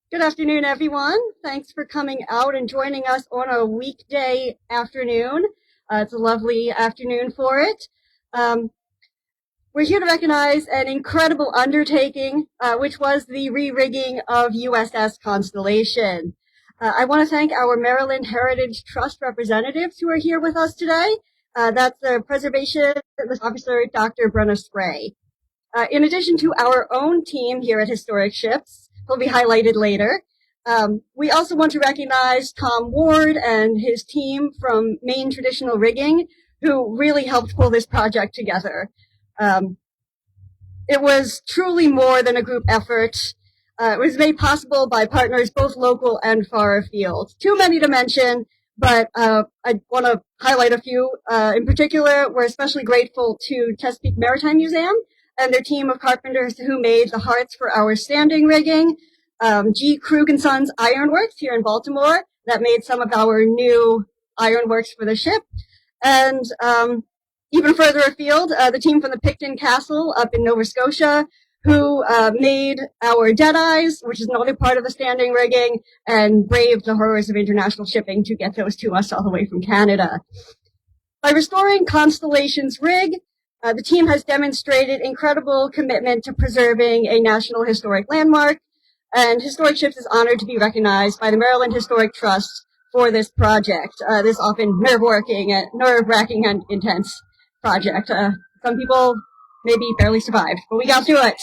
Good afternoon, everyone. Thanks for coming out and joining us on a weekday afternoon. It's a lovely afternoon for it. We're here to recognize an incredible undertaking, which was the re-rigging of USS Constellation. I want to thank our Maryland Heritage Trust representatives who are here with us today. That's the Preservation Officer, Dr. Brenna Spray. In addition to our own team here at Historic Ships, who'll be highlighted later, we also want to recognize Tom Ward and his team from Maine Traditional Rigging, who really helped pull this project together. It was truly more than a group effort. It was made possible by partners both local and far afield. Too many to mention, but I want to highlight a few. In particular, we're especially grateful to Chesapeake Maritime Museum and their team of carpenters who made the hearts for our standing rigging. G. Krug & Sons Ironworks here in Baltimore that made some of our new ironworks for the ship. And even further afield, the team from the Picton Castle up in Nova Scotia who made our deadeyes, which is another part of the standing rigging, and braved the horrors of international shipping to get those to us all the way from Canada. By restoring Constellation's rig, the team has demonstrated incredible commitment to preserving a National Historic Landmark, and Historic Ships is honored to be recognized by the Maryland Historic Trust for this project, this often nerve-wracking and intense project. Some people maybe barely survived, but we got through it.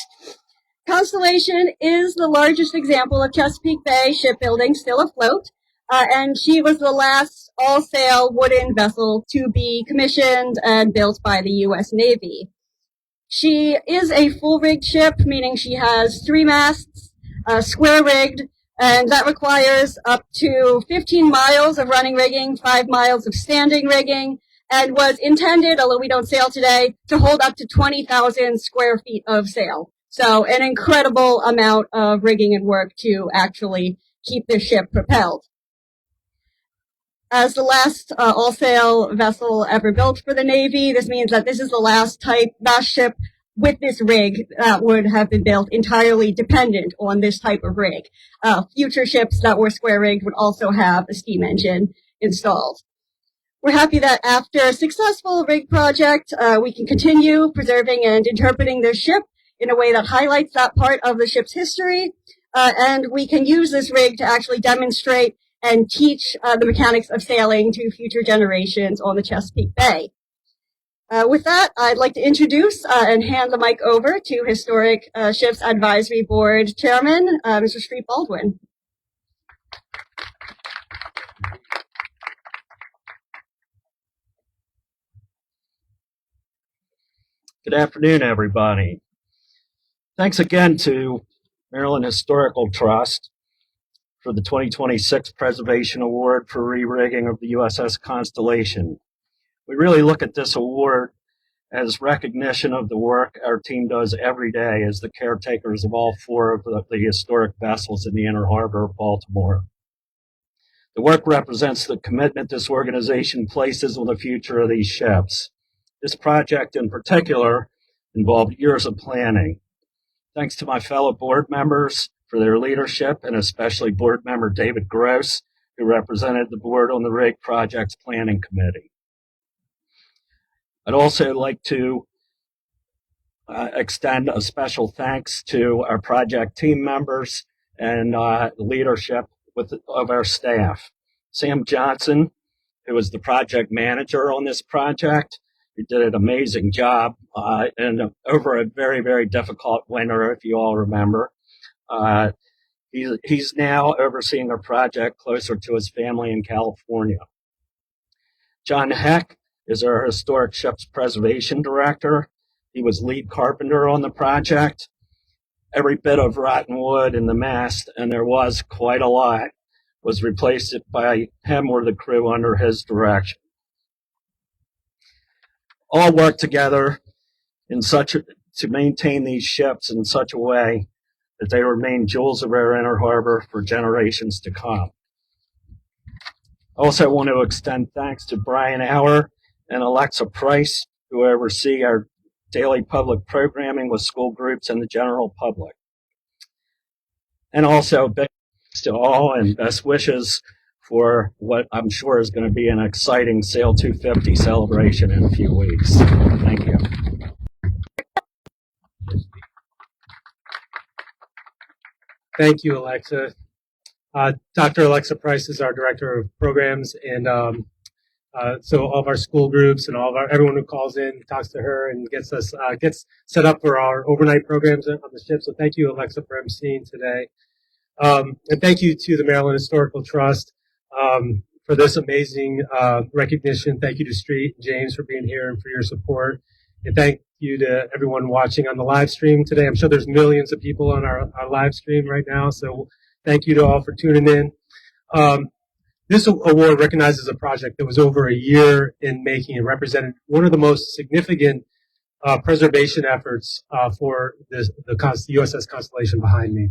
Constellation is the largest example of Chesapeake Bay shipbuilding still afloat, and she was the last all-sail wooden vessel to be commissioned and built by the U.S. Navy. She is a full-rigged ship, meaning she has 3 masts, square-rigged, and that requires up to 15 miles of running rigging, 5 miles of standing rigging, and was intended, although we don't sail today, to hold up to 20,000 square feet of sail. So an incredible amount of rigging and work to actually keep this ship propelled. As the last all-sail vessel ever built for the Navy, this means that this is the last ship with this rig that would have been built entirely dependent on this type of rig. Future ships that were square-rigged would also have a steam engine installed. We're happy that after a successful rig project, we can continue preserving and interpreting this ship in a way that highlights that part of the ship's history, and we can use this rig to actually demonstrate and teach the mechanics of sailing to future generations on the Chesapeake Bay. With that, I'd like to introduce and hand the mic over to Historic Ships Advisory Board Chairman, Mr. Street Baldwin. Good afternoon, everybody. Thanks again to Maryland Historical Trust for the 2026 Preservation Award for re-rigging of the USS Constellation. We really look at this award as recognition of the work our team does every day as the caretakers of all 4 of the historic vessels in the Inner Harbor of Baltimore. The work represents the commitment this organization places on the future of these ships. This project in particular involved years of planning. Thanks to my fellow board members for their leadership, and especially board member David Gross, who represented the board on the rig project's planning committee. I'd also like to extend a special thanks to our project team members and leadership of our staff. Sam Johnson, who was the project manager on this project, he did an amazing job and over a very, very difficult winter, if you all remember. He's now overseeing a project closer to his family in California. John Heck is our Historic Ships Preservation Director. He was lead carpenter on the project. Every bit of rotten wood in the mast, and there was quite a lot, was replaced by him or the crew under his direction. All work together to maintain these ships in such a way that they remain jewels of our Inner Harbor for generations to come. I also want to extend thanks to Brian Auer and Alexa Price, who oversee our daily public programming with school groups and the general public. And also a big to all, and best wishes for what I'm sure is going to be an exciting Sail250 celebration in a few weeks. Thank you. Thank you, Alexa. Dr. Alexa Price is our Director of Programs, and so all of our school groups and everyone who calls in talks to her and gets set up for our overnight programs on the ship. So thank you, Alexa, for emceeing today. And thank you to the Maryland Historical Trust for this amazing recognition. Thank you to Street and James for being here and for your support. And thank you to everyone watching on the live stream today. I'm sure there's millions of people on our live stream right now, so thank you to all for tuning in. This award recognizes a project that was over a year in making and represented one of the most significant preservation efforts for the USS Constellation behind me.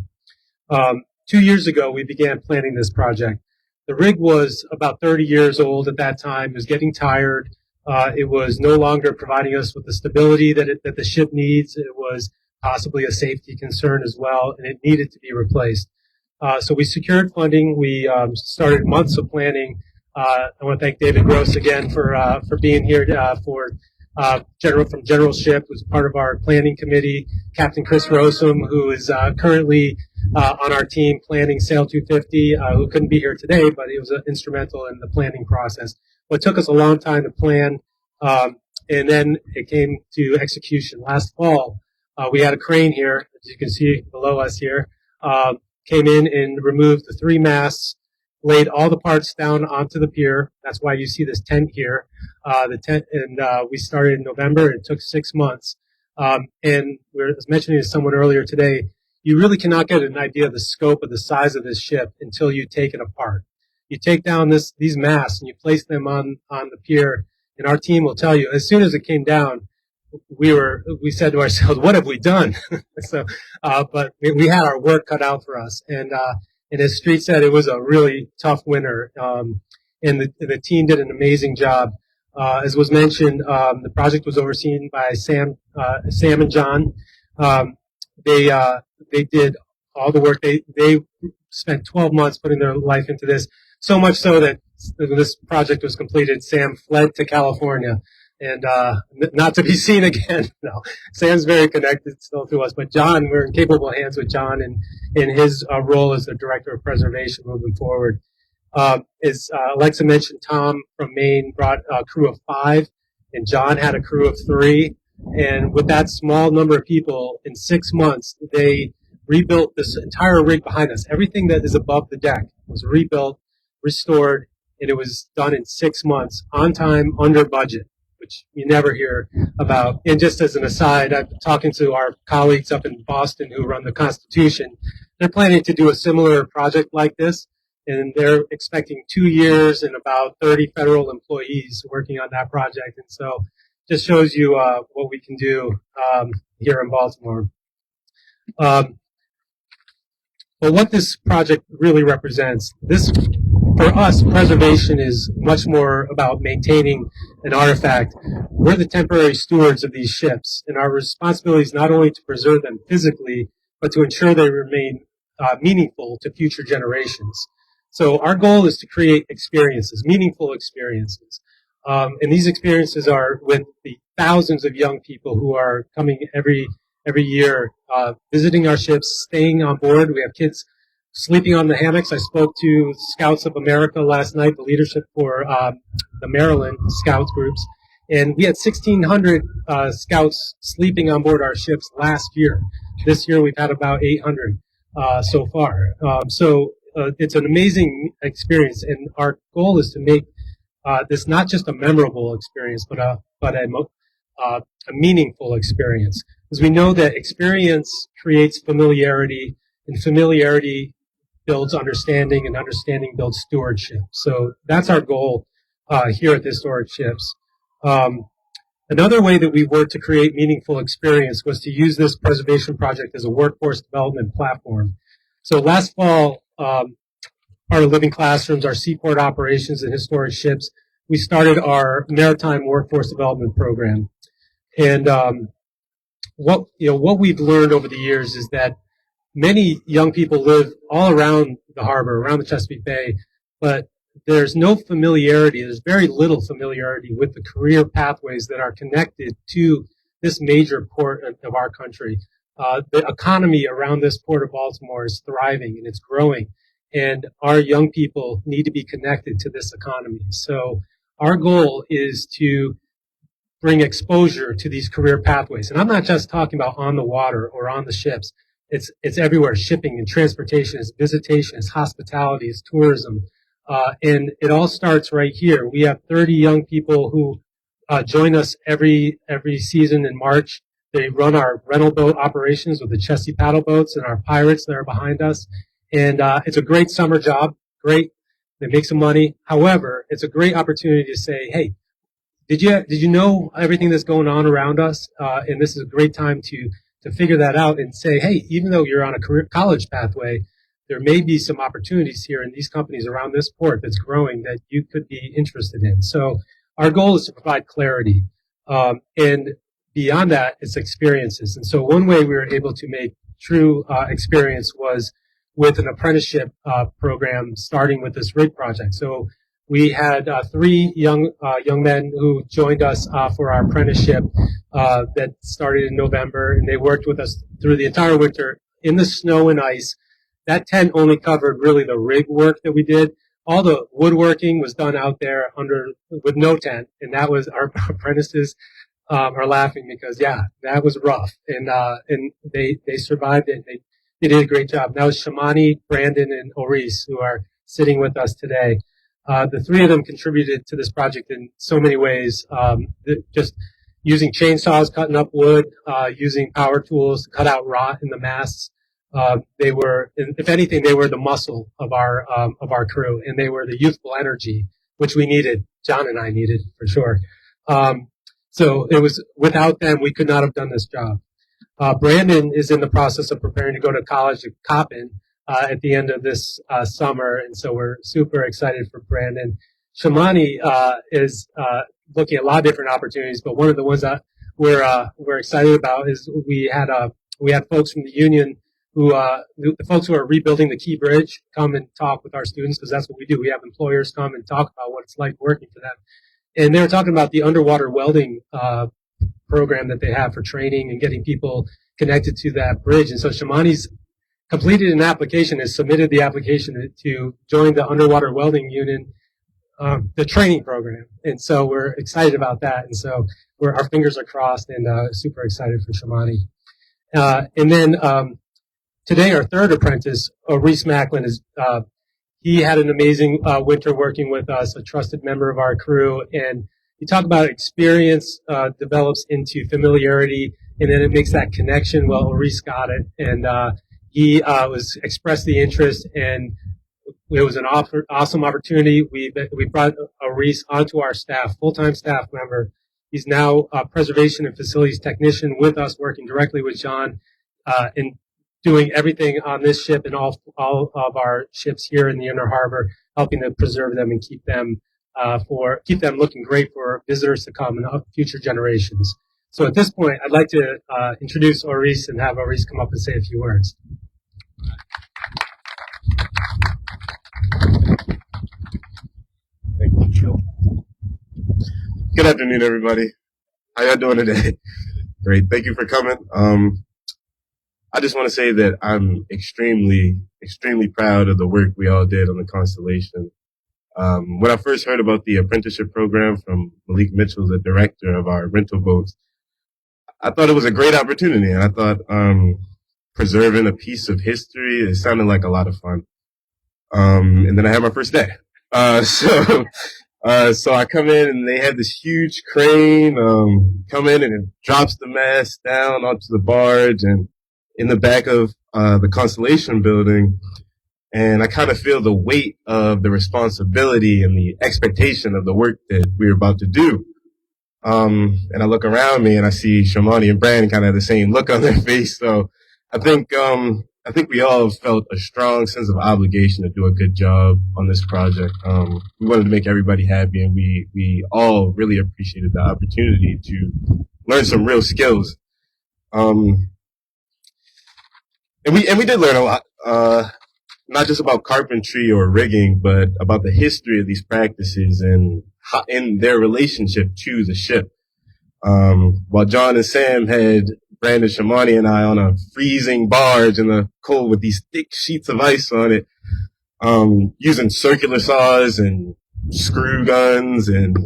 2 years ago, we began planning this project. The rig was about 30 years old at that time. It was getting tired. It was no longer providing us with the stability that the ship needs. It was possibly a safety concern as well, and it needed to be replaced. So we secured funding. We started months of planning. I want to thank David Gross again for being here from General Ship, who's part of our planning committee. Captain Chris Rossum, who is currently on our team planning Sail250, who couldn't be here today, but he was instrumental in the planning process. But it took us a long time to plan, and then it came to execution. Last fall, we had a crane here, as you can see below us here, came in and removed the 3 masts, laid all the parts down onto the pier. That's why you see this tent here. We started in November. It took 6 months. And we was mentioning to someone earlier today, you really cannot get an idea of the scope of the size of this ship until you take it apart. You take down these masts and you place them on the pier, and our team will tell you, as soon as it came down, we said to ourselves, what have we done? But we had our work cut out for us. And as Street said, it was a really tough winter. And the team did an amazing job. As was mentioned, the project was overseen by Sam and John. They did all the work. They spent 12 months putting their life into this, so much so that when this project was completed, Sam fled to California and not to be seen again. No, Sam's very connected still to us, but John, we're in capable hands with John and in his role as the Director of Preservation moving forward. As Alexa mentioned, Tom from Maine brought a crew of 5, and John had a crew of 3. And with that small number of people, in 6 months, they rebuilt this entire rig behind us. Everything that is above the deck was rebuilt, restored, and it was done in 6 months, on time, under budget, which you never hear about. And just as an aside, I'm talking to our colleagues up in Boston who run the Constitution. They're planning to do a similar project like this, and they're expecting 2 years and about 30 federal employees working on that project. And so just shows you what we can do here in Baltimore. But what this project really represents, for us, preservation is much more about maintaining an artifact. We're the temporary stewards of these ships, and our responsibility is not only to preserve them physically, but to ensure they remain meaningful to future generations. So our goal is to create experiences, meaningful experiences. And these experiences are with the thousands of young people who are coming every year, visiting our ships, staying on board. We have kids sleeping on the hammocks. I spoke to Scouts of America last night, the leadership for the Maryland Scouts groups, and we had 1,600 Scouts sleeping on board our ships last year. This year we've had about 800 so far. It's an amazing experience, and our goal is to make this not just a memorable experience, but a meaningful experience. Because we know that experience creates familiarity, and familiarity builds understanding, and understanding builds stewardship. So that's our goal here at the Historic Ships. Another way that we worked to create meaningful experience was to use this preservation project as a workforce development platform. So last fall, our living classrooms, our seaport operations and historic ships, we started our maritime workforce development program. And what we've learned over the years is that many young people live all around the harbor, around the Chesapeake Bay, but there's no familiarity, there's very little familiarity with the career pathways that are connected to this major port of our country. The economy around this port of Baltimore is thriving and it's growing, and our young people need to be connected to this economy. So our goal is to bring exposure to these career pathways. And I'm not just talking about on the water or on the ships. It's everywhere. Shipping and transportation, it's visitation, it's hospitality, it's tourism. And it all starts right here. We have 30 young people who join us every season in March. They run our rental boat operations with the Chessie paddle boats and our pirates that are behind us. And it's a great summer job. Great. They make some money. However, it's a great opportunity to say, hey, did you know everything that's going on around us? And this is a great time to figure that out and say, hey, even though you're on a career college pathway, there may be some opportunities here in these companies around this port that's growing that you could be interested in. So our goal is to provide clarity. And beyond that, it's experiences. And so one way we were able to make true experience was with an apprenticeship program starting with this rig project. So we had 3 young men who joined us for our apprenticeship that started in November, and they worked with us through the entire winter in the snow and ice. That tent only covered really the rig work that we did. All the woodworking was done out there with no tent, and that was our apprentices are laughing because that was rough, and they survived it. They did a great job. That was Shamani, Brandon, and Oris, who are sitting with us today. The 3 of them contributed to this project in so many ways, just using chainsaws, cutting up wood, using power tools to cut out rot in the masts. They were, if anything, they were the muscle of our crew, and they were the youthful energy, which we needed. John and I needed for sure. So it was, without them, we could not have done this job. Brandon is in the process of preparing to go to college at Coppin at the end of this summer, and so we're super excited for Brandon. Shamani is looking at a lot of different opportunities, but one of the ones that we're excited about is we had folks from the union who the folks who are rebuilding the Key Bridge come and talk with our students, because that's what we do. We have employers come and talk about what it's like working for them, and they were talking about the underwater welding program that they have for training and getting people connected to that bridge. And so Shamani's completed an application, has submitted the application to join the underwater welding union, the training program. And so we're excited about that. And so our fingers are crossed and super excited for Shamani. And then today, our 3rd apprentice, Reese Macklin, he had an amazing winter working with us, a trusted member of our crew. And you talk about experience develops into familiarity, and then it makes that connection. Well, Reese got it, and he expressed the interest, and it was an awesome opportunity. We brought Reese onto our staff, full-time staff member. He's now a preservation and facilities technician with us, working directly with John, and doing everything on this ship and all of our ships here in the Inner Harbor, helping to preserve them and keep them looking great for visitors to come and future generations. So at this point, I'd like to introduce Oris and have Oris come up and say a few words. Thank you. Good afternoon, everybody. How y'all doing today? Great. Thank you for coming. I just want to say that I'm extremely, extremely proud of the work we all did on the Constellation. When I first heard about the apprenticeship program from Malik Mitchell, the director of our rental boats, I thought it was a great opportunity, and I thought preserving a piece of history, it sounded like a lot of fun. And then I had my first day. So I come in, and they have this huge crane come in, and it drops the mast down onto the barge and in the back of the Constellation building. And I kind of feel the weight of the responsibility and the expectation of the work that we're about to do. And I look around me and I see Shamani and Brandon kind of have the same look on their face. So I think we all felt a strong sense of obligation to do a good job on this project. We wanted to make everybody happy, and we all really appreciated the opportunity to learn some real skills. we did learn a lot, not just about carpentry or rigging, but about the history of these practices and in their relationship to the ship. While John and Sam had Brandon, Shamani, and I on a freezing barge in the cold with these thick sheets of ice on it, using circular saws and screw guns and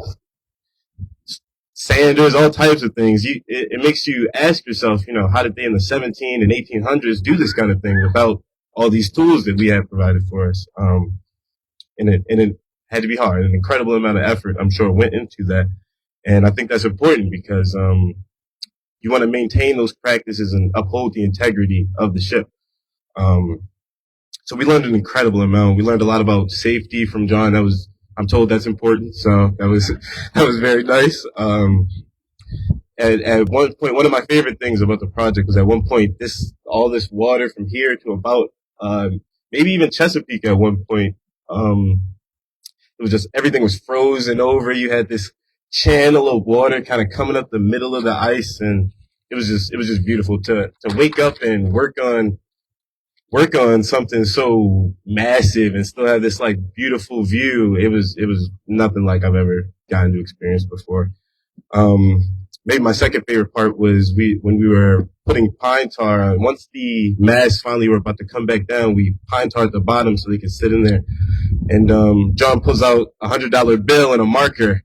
sanders, all types of things. It makes you ask yourself, how did they in the 17 and 1800s do this kind of thing without all these tools that we have provided for us? And it had to be hard. An incredible amount of effort, I'm sure, went into that. And I think that's important because you want to maintain those practices and uphold the integrity of the ship. So we learned an incredible amount. We learned a lot about safety from John. I'm told that's important. So that was very nice. At one point, one of my favorite things about the project was at one point, all this water from here to about, maybe even Chesapeake at one point, it was just, everything was frozen over. You had this channel of water kind of coming up the middle of the ice. And it was just beautiful to wake up and work on something so massive and still have this like beautiful view. It was nothing like I've ever gotten to experience before. Maybe my second favorite part was when we were putting pine tar on. Once the masts finally were about to come back down, we pine tarred the bottom so they could sit in there. And John pulls out a $100 bill and a marker,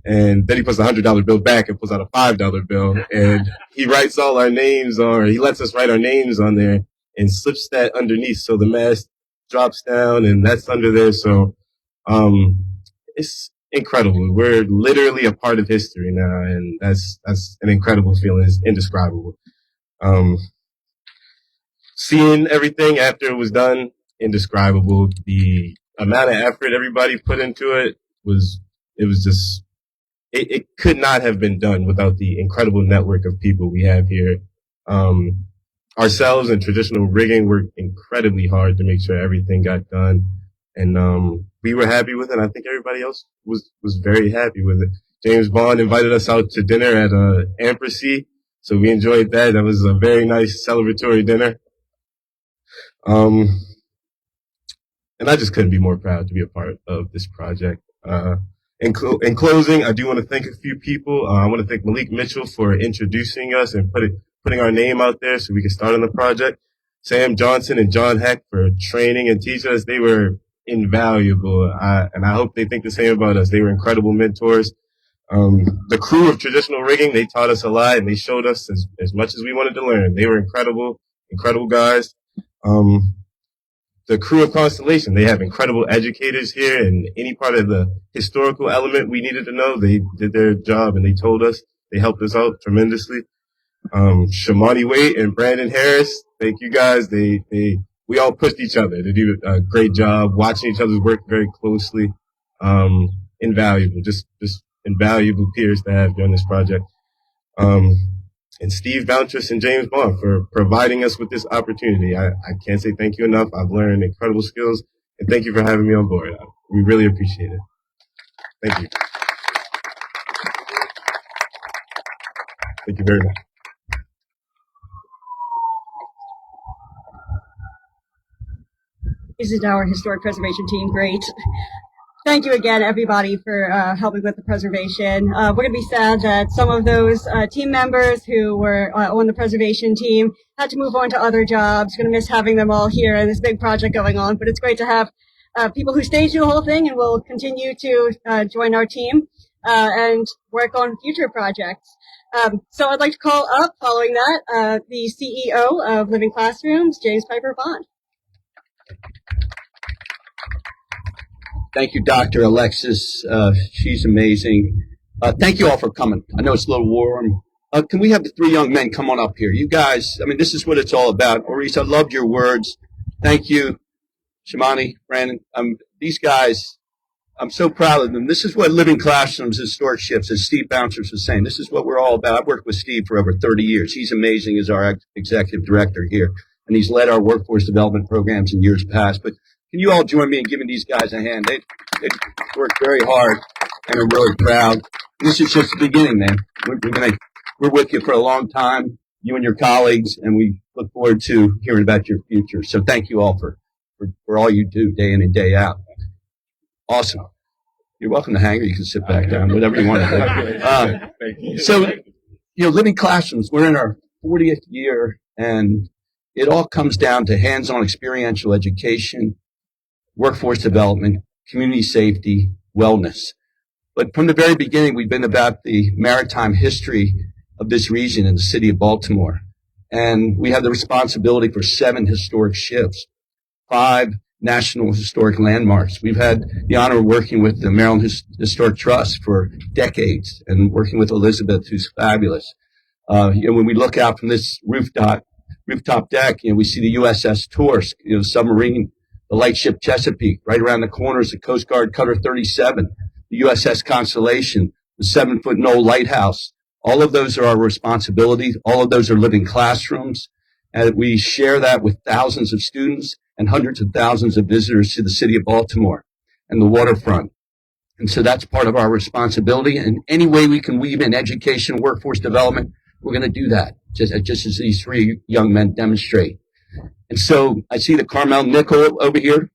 and then he puts the $100 bill back and pulls out a $5 bill, and he writes all our names on, he lets us write our names on there and slips that underneath so the mast drops down and that's under there. So it's incredible. We're literally a part of history now, and that's an incredible feeling. It's indescribable. Seeing everything after it was done, indescribable. The amount of effort everybody put into it it could not have been done without the incredible network of people we have here. Ourselves and traditional rigging worked incredibly hard to make sure everything got done. And we were happy with it. I think everybody else was very happy with it. James Bond invited us out to dinner at Ampersea, so we enjoyed that. That was a very nice celebratory dinner. And I just couldn't be more proud to be a part of this project. In closing, I do want to thank a few people. I want to thank Malik Mitchell for introducing us and putting our name out there so we could start on the project. Sam Johnson and John Heck for training and teaching us. They were invaluable. And I hope they think the same about us. They were incredible mentors. The crew of traditional rigging, they taught us a lot and they showed us as much as we wanted to learn. They were incredible guys. The crew of Constellation, they have incredible educators here, and any part of the historical element we needed to know, they did their job and they told us. They helped us out tremendously. Shamani Waite and Brandon Harris, thank you guys. We all pushed each other to do a great job, watching each other's work very closely. Invaluable, just invaluable peers to have during this project. And Steve Bountress and James Bond for providing us with this opportunity. I can't say thank you enough. I've learned incredible skills, and thank you for having me on board. We really appreciate it. Thank you. Thank you very much. Isn't our historic preservation team great? Thank you again, everybody, for helping with the preservation. We're going to be sad that some of those team members who were on the preservation team had to move on to other jobs. Going to miss having them all here and this big project going on, but it's great to have people who stayed through the whole thing and will continue to join our team and work on future projects. So I'd like to call up, following that, the CEO of Living Classrooms, James Piper Bond. Thank you, Dr. Alexis. She's amazing. Thank you all for coming. I know it's a little warm. Can we have the three young men come on up here? You guys, I mean, this is what it's all about. Maurice, I loved your words. Thank you. Shamani, Brandon, these guys, I'm so proud of them. This is what Living Classrooms, historic ships, as Steve Bouncers was saying, this is what we're all about. I've worked with Steve for over 30 years. He's amazing as our executive director here, and he's led our workforce development programs in years past. But can you all join me in giving these guys a hand? They worked very hard, and I'm really proud. This is just the beginning, man. We're with you for a long time. you and your colleagues, and we look forward to hearing about your future. So thank you all for all you do day in and day out. Awesome. You're welcome to hang, or you can sit back down, whatever you want to do. So, Living Classrooms, we're in our 40th year, and it all comes down to hands-on experiential education, workforce development, community safety, wellness. But from the very beginning, we've been about the maritime history of this region in the city of Baltimore. And we have the responsibility for 7 historic ships, 5 National Historic Landmarks. We've had the honor of working with the Maryland Historic Trust for decades and working with Elizabeth, who's fabulous. When we look out from this rooftop deck, we see the USS Torsk, submarine, the lightship Chesapeake. Right around the corner is the Coast Guard Cutter 37, the USS Constellation, the 7-foot Knoll Lighthouse. All of those are our responsibility. All of those are living classrooms. And we share that with thousands of students and hundreds of thousands of visitors to the city of Baltimore and the waterfront. And so that's part of our responsibility. And any way we can weave in education, workforce development, we're going to do that, just as these 3 young men demonstrate. And so I see the Carmel Nickel over here.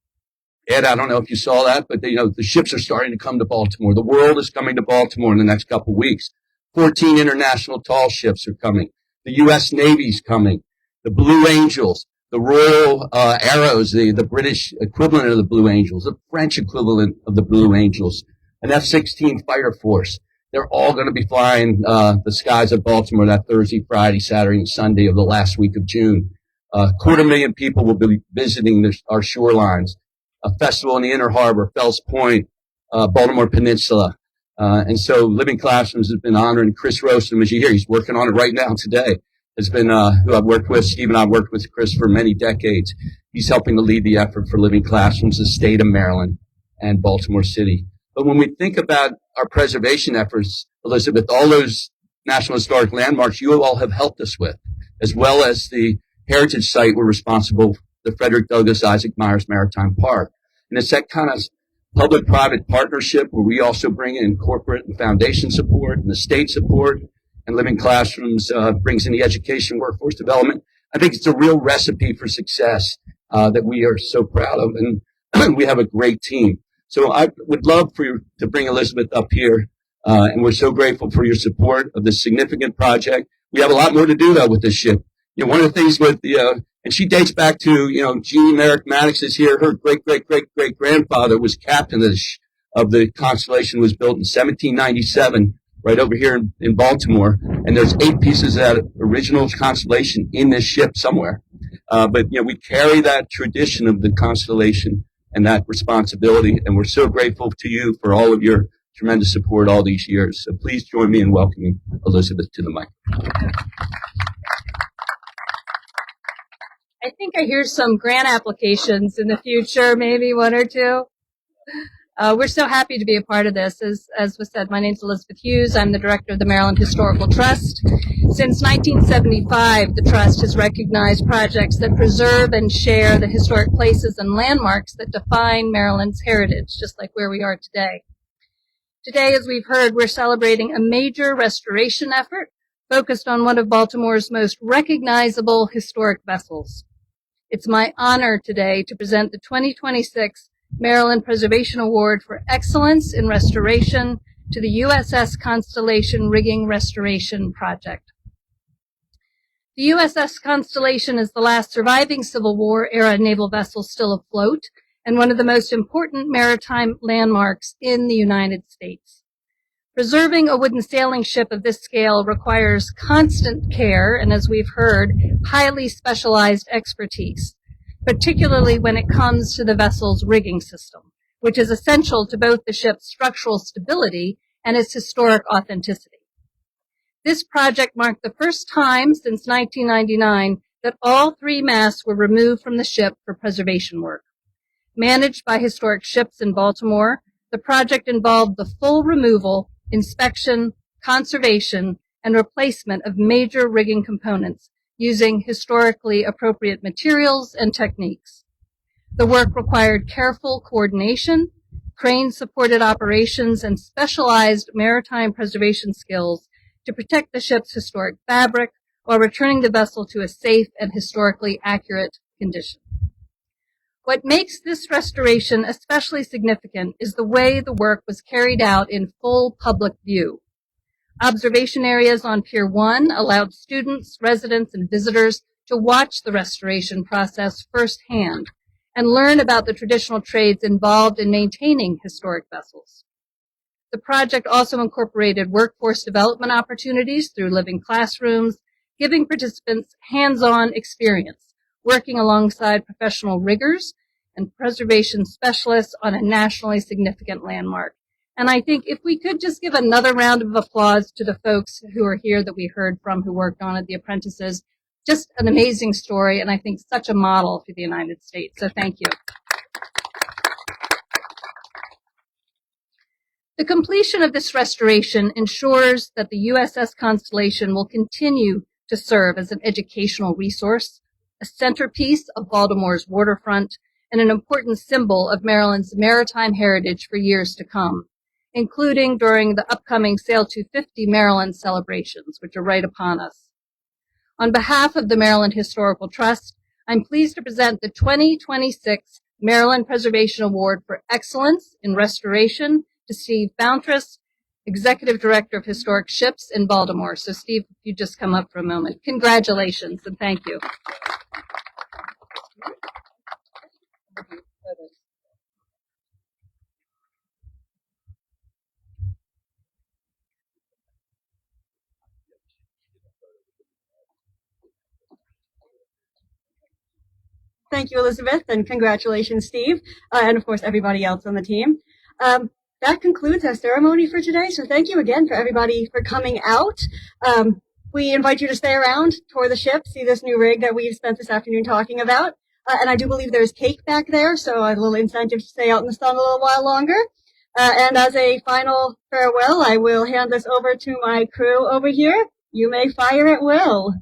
Ed, I don't know if you saw that, but the ships are starting to come to Baltimore. The world is coming to Baltimore in the next couple of weeks. 14 international tall ships are coming. The U.S. Navy's coming. The Blue Angels, the Royal Arrows, the British equivalent of the Blue Angels, the French equivalent of the Blue Angels, an F-16 fighter force. They're all going to be flying the skies of Baltimore that Thursday, Friday, Saturday, and Sunday of the last week of June. 250,000 people will be visiting our shorelines. A festival in the Inner Harbor, Fells Point, Baltimore Peninsula. And so Living Classrooms has been honoring Chris Rosen, as you hear. He's working on it right now today. Has been who I've worked with. Steve and I have worked with Chris for many decades. He's helping to lead the effort for Living Classrooms, the state of Maryland and Baltimore City. But when we think about our preservation efforts, Elizabeth, all those National Historic Landmarks you all have helped us with, as well as the heritage site we're responsible for, the Frederick Douglass Isaac Myers Maritime Park. And it's that kind of public-private partnership where we also bring in corporate and foundation support and the state support, and Living Classrooms brings in the education, workforce development. I think it's a real recipe for success that we are so proud of, and we have a great team. So I would love for you to bring Elizabeth up here, and we're so grateful for your support of this significant project. We have a lot more to do, though, with this ship. One of the things with and she dates back to, Jean Merrick Maddox is here. Her great-great-great-great-grandfather was captain of the Constellation, was built in 1797, right over here in Baltimore. And there's 8 pieces of that original Constellation in this ship somewhere. But we carry that tradition of the Constellation and that responsibility. And we're so grateful to you for all of your tremendous support all these years. So please join me in welcoming Elizabeth to the mic. I think I hear some grant applications in the future, maybe 1 or 2. We're so happy to be a part of this. As was said, my name's Elizabeth Hughes. I'm the director of the Maryland Historical Trust. Since 1975, the Trust has recognized projects that preserve and share the historic places and landmarks that define Maryland's heritage, just like where we are today. Today, as we've heard, we're celebrating a major restoration effort focused on one of Baltimore's most recognizable historic vessels. It's my honor today to present the 2026 Maryland Preservation Award for Excellence in Restoration to the USS Constellation Rigging Restoration Project. The USS Constellation is the last surviving Civil War-era naval vessel still afloat and one of the most important maritime landmarks in the United States. Preserving a wooden sailing ship of this scale requires constant care and, as we've heard, highly specialized expertise, particularly when it comes to the vessel's rigging system, which is essential to both the ship's structural stability and its historic authenticity. This project marked the first time since 1999 that all 3 masts were removed from the ship for preservation work. Managed by Historic Ships in Baltimore, the project involved the full removal, inspection, conservation, and replacement of major rigging components using historically appropriate materials and techniques. The work required careful coordination, crane-supported operations, and specialized maritime preservation skills to protect the ship's historic fabric while returning the vessel to a safe and historically accurate condition. What makes this restoration especially significant is the way the work was carried out in full public view. Observation areas on Pier 1 allowed students, residents, and visitors to watch the restoration process firsthand and learn about the traditional trades involved in maintaining historic vessels. The project also incorporated workforce development opportunities through living classrooms, giving participants hands-on experience, working alongside professional riggers and preservation specialists on a nationally significant landmark. And I think if we could just give another round of applause to the folks who are here that we heard from who worked on it, the apprentices, just an amazing story, and I think such a model for the United States. So thank you. The completion of this restoration ensures that the USS Constellation will continue to serve as an educational resource, a centerpiece of Baltimore's waterfront, and an important symbol of Maryland's maritime heritage for years to come, including during the upcoming Sail250 Maryland celebrations, which are right upon us. On behalf of the Maryland Historical Trust, I'm pleased to present the 2026 Maryland Preservation Award for Excellence in Restoration to Steve Bountress, Executive Director of Historic Ships in Baltimore. So Steve, if you just come up for a moment. Congratulations and thank you. Thank you, Elizabeth, and congratulations, Steve, and of course, everybody else on the team. That concludes our ceremony for today, so thank you again for everybody for coming out. We invite you to stay around, tour the ship, see this new rig that we've spent this afternoon talking about, and I do believe there's cake back there, so a little incentive to stay out in the sun a little while longer. And as a final farewell, I will hand this over to my crew over here. You may fire at will.